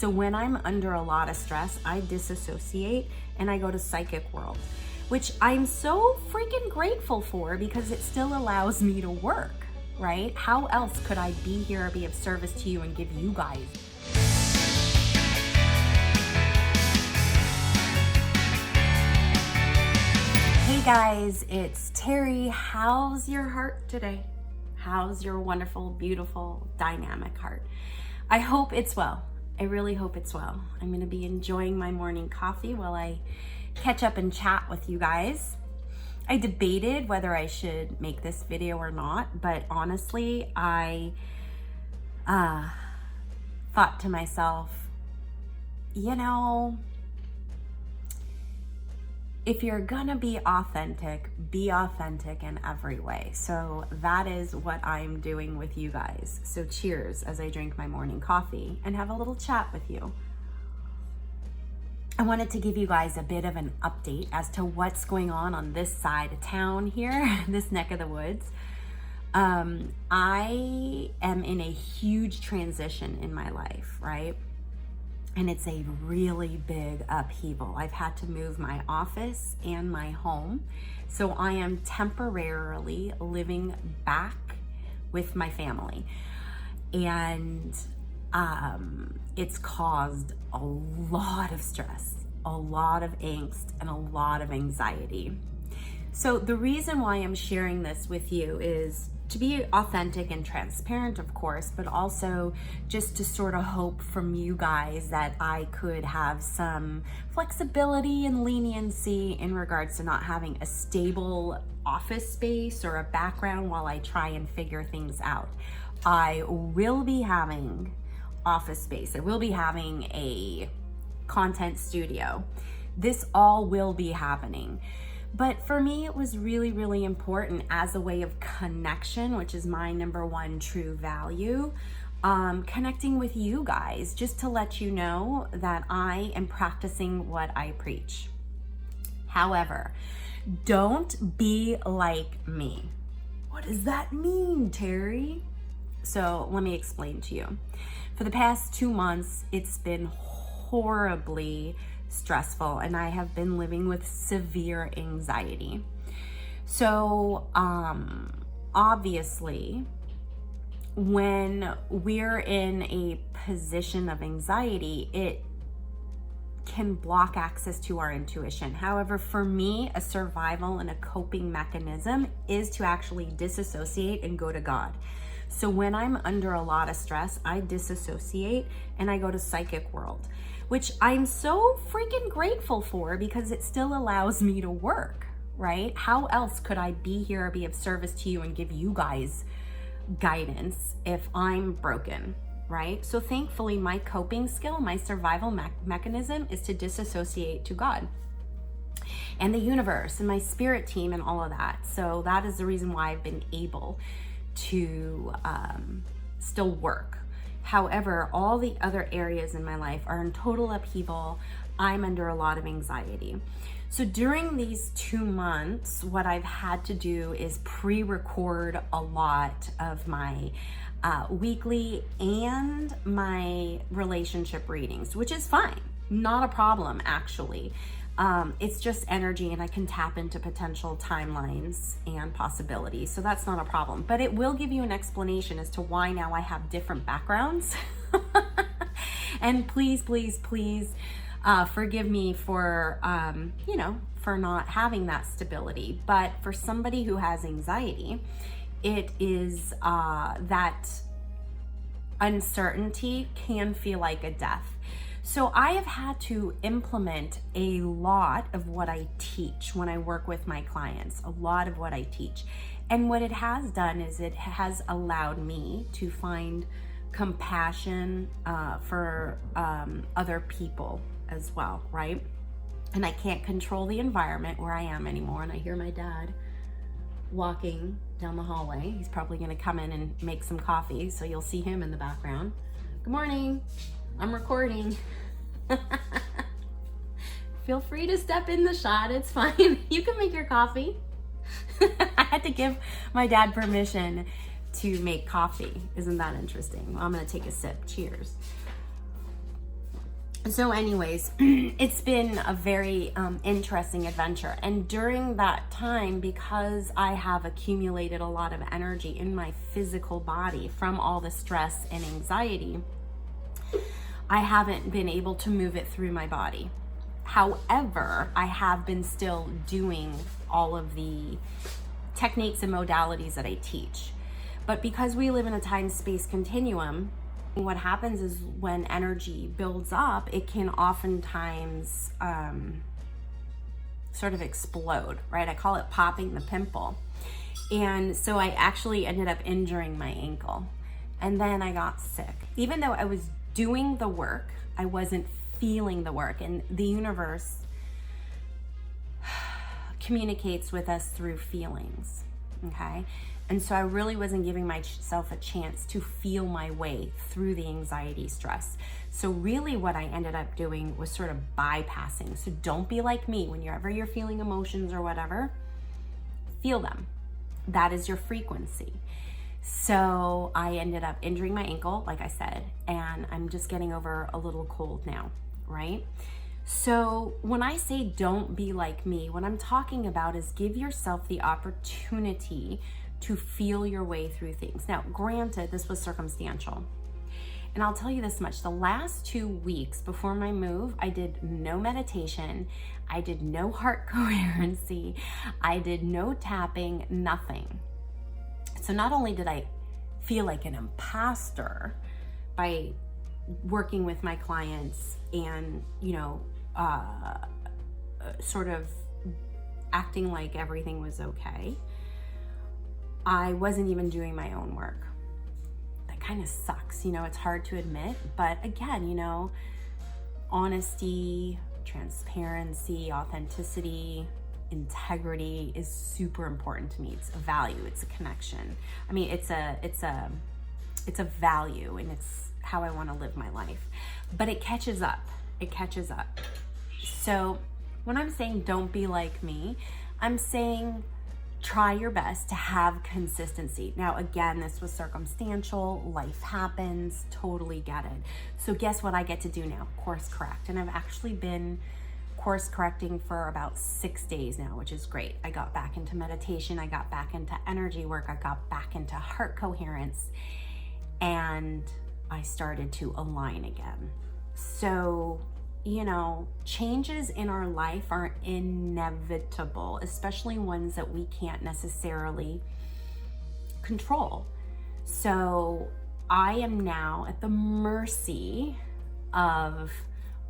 So when I'm under a lot of stress, I disassociate and I go to psychic world, which I'm so freaking grateful for because it still allows me to work, right? How else could I be here, be of service to you and give you guys? Hey guys, it's Terry. How's your heart today? How's your wonderful, beautiful, dynamic heart? I hope it's well. I really hope it's well. I'm gonna be enjoying my morning coffee while I catch up and chat with you guys. I debated whether I should make this video or not, but honestly, I thought to myself, you know, if you're gonna be authentic in every way. So that is what I'm doing with you guys. So cheers as I drink my morning coffee and have a little chat with you. I wanted to give you guys a bit of an update as to what's going on this side of town here, this neck of the woods. I am in a huge transition in my life, right? And it's a really big upheaval. I've had to move my office and my home. So I am temporarily living back with my family. And it's caused a lot of stress, a lot of angst, and a lot of anxiety. So the reason why I'm sharing this with you is to be authentic and transparent, of course, but also just to sort of hope from you guys that I could have some flexibility and leniency in regards to not having a stable office space or a background while I try and figure things out. I will be having office space. I will be having a content studio. This all will be happening. But for me, it was really, really important as a way of connection, which is my number one true value, connecting with you guys, just to let you know that I am practicing what I preach. However, don't be like me. What does that mean, Terry? So let me explain to you. For the past 2 months, it's been horribly stressful and I have been living with severe anxiety. So obviously when we're in a position of anxiety, it can block access to our intuition. However, for me, a survival and a coping mechanism is to actually disassociate and go to God. So when I'm under a lot of stress, I disassociate and I go to psychic world, which I'm so freaking grateful for because it still allows me to work, right? How else could I be here, be of service to you and give you guys guidance if I'm broken, right? So thankfully my coping skill, my survival mechanism is to disassociate to God and the universe and my spirit team and all of that. So that is the reason why I've been able to still work. However, all the other areas in my life are in total upheaval. I'm under a lot of anxiety. So during these 2 months, what I've had to do is pre-record a lot of my weekly and my relationship readings, which is fine. Not a problem, actually. It's just energy and I can tap into potential timelines and possibilities. So that's not a problem, but it will give you an explanation as to why now I have different backgrounds. And please, please, please forgive me for, for not having that stability. But for somebody who has anxiety, it is that uncertainty can feel like a death. So I have had to implement a lot of what I teach when I work with my clients, a lot of what I teach. And what it has done is it has allowed me to find compassion for other people as well, right? And I can't control the environment where I am anymore. And I hear my dad walking down the hallway. He's probably gonna come in and make some coffee, so you'll see him in the background. Good morning. I'm recording. Feel free to step in the shot, it's fine. You can make your coffee. I had to give my dad permission to make coffee. Isn't that interesting? Well, I'm gonna take a sip, cheers. So anyways, it's been a very interesting adventure. And during that time, because I have accumulated a lot of energy in my physical body from all the stress and anxiety, I haven't been able to move it through my body. However, I have been still doing all of the techniques and modalities that I teach. But because we live in a time-space continuum, what happens is when energy builds up, it can oftentimes sort of explode, right? I call it popping the pimple. And so I actually ended up injuring my ankle. And then I got sick. Even though I was doing the work, I wasn't feeling the work. And the universe communicates with us through feelings, okay? And so I really wasn't giving myself a chance to feel my way through the anxiety, stress. So really what I ended up doing was sort of bypassing. So don't be like me. Whenever you're feeling emotions or whatever, feel them. That is your frequency. So I ended up injuring my ankle, like I said, and I'm just getting over a little cold now, right? So when I say don't be like me, what I'm talking about is give yourself the opportunity to feel your way through things. Now, granted, this was circumstantial. And I'll tell you this much, the last 2 weeks before my move, I did no meditation, I did no heart coherency, I did no tapping, nothing. So not only did I feel like an imposter by working with my clients and, sort of acting like everything was okay, I wasn't even doing my own work. That kind of sucks, it's hard to admit, but again, honesty, transparency, authenticity, integrity is super important to me. It's a value, it's a connection. I mean, it's a value, and it's how I want to live my life. But it catches up. So when I'm saying don't be like me, I'm saying try your best to have consistency. Now, again, this was circumstantial. Life happens. Totally get it. So guess what I get to do now? Course correct. And I've actually been course correcting for about 6 days now, which is great. I got back into meditation. I got back into energy work. I got back into heart coherence. And I started to align again. So, changes in our life are inevitable, especially ones that we can't necessarily control. So I am now at the mercy of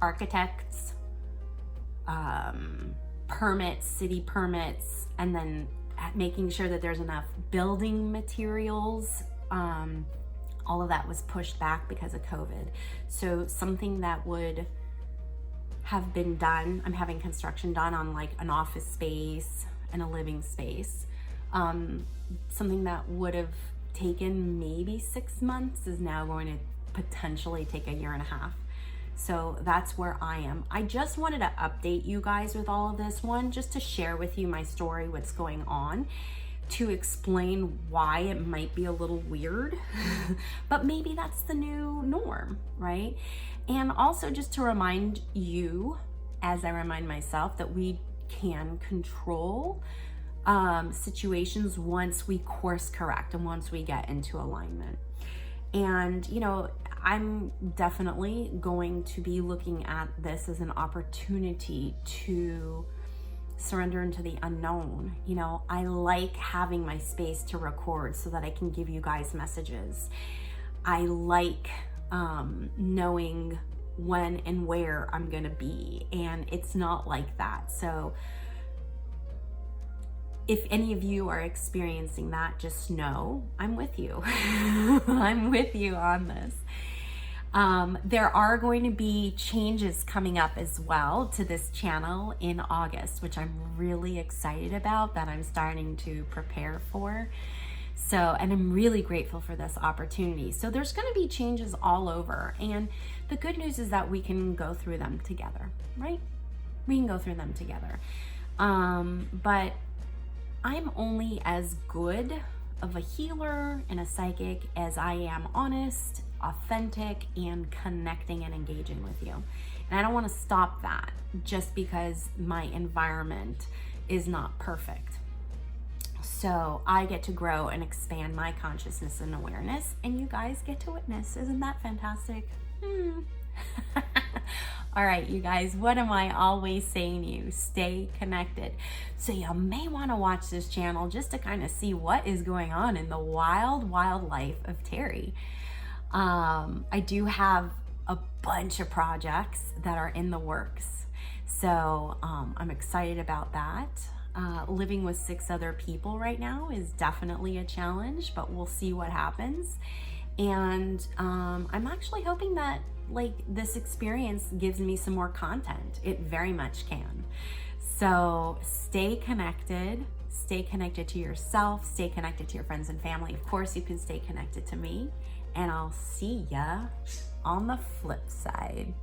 architects, permits, city permits, and then making sure that there's enough building materials. All of that was pushed back because of COVID. So something that would have been done, I'm having construction done on like an office space and a living space. Something that would have taken maybe 6 months is now going to potentially take a year and a half. So that's where I am. I just wanted to update you guys with all of this. One, just to share with you my story, what's going on, to explain why it might be a little weird, but maybe that's the new norm, right? And also just to remind you, as I remind myself, that we can control situations once we course correct and once we get into alignment. And, I'm definitely going to be looking at this as an opportunity to surrender into the unknown. I like having my space to record so that I can give you guys messages. I like knowing when and where I'm gonna be, and it's not like that. So if any of you are experiencing that, just know I'm with you. I'm with you on this. There are going to be changes coming up as well to this channel in August, which I'm really excited about, that I'm starting to prepare for. So, and I'm really grateful for this opportunity. So there's going to be changes all over. And the good news is that we can go through them together, right? We can go through them together. But I'm only as good of a healer and a psychic as I am honest authentic and connecting and engaging with you. And I don't want to stop that just because my environment is not perfect. So I get to grow and expand my consciousness and awareness, and you guys get to witness. Isn't that fantastic? All right, you guys, what am I always saying to you? Stay connected. So you may want to watch this channel just to kind of see what is going on in the wild, wild life of Terrie. I do have a bunch of projects that are in the works. So I'm excited about that. Living with 6 other people right now is definitely a challenge, but we'll see what happens. And I'm actually hoping that this experience gives me some more content. It very much can. So stay connected to yourself, stay connected to your friends and family. Of course, you can stay connected to me, and I'll see ya on the flip side.